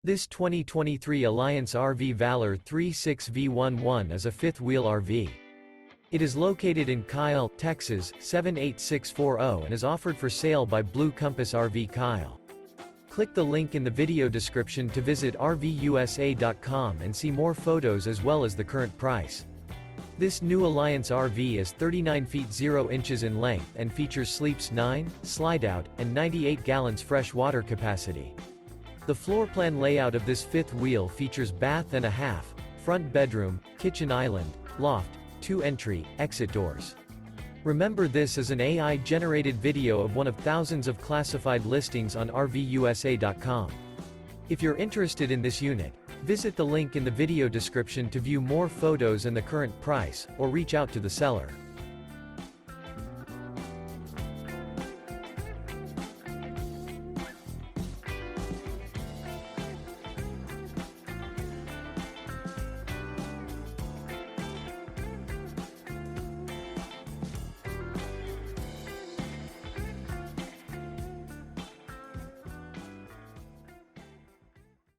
This 2023 Alliance RV Valor 36V11 is a fifth-wheel RV. It is located in Kyle, Texas, 78640 and is offered for sale by Blue Compass RV Kyle. Click the link in the video description to visit RVUSA.com and see more photos as well as the current price. This new Alliance RV is 39 feet 0 inches in length and features sleeps 9, Slideout, and 98 gallons fresh water capacity. The floor plan layout of this fifth wheel features bath and a half, front bedroom, kitchen island, loft, 2 entry, exit doors. Remember, this is an AI-generated video of one of thousands of classified listings on RVUSA.com. If you're interested in this unit, visit the link in the video description to view more photos and the current price, or reach out to the seller.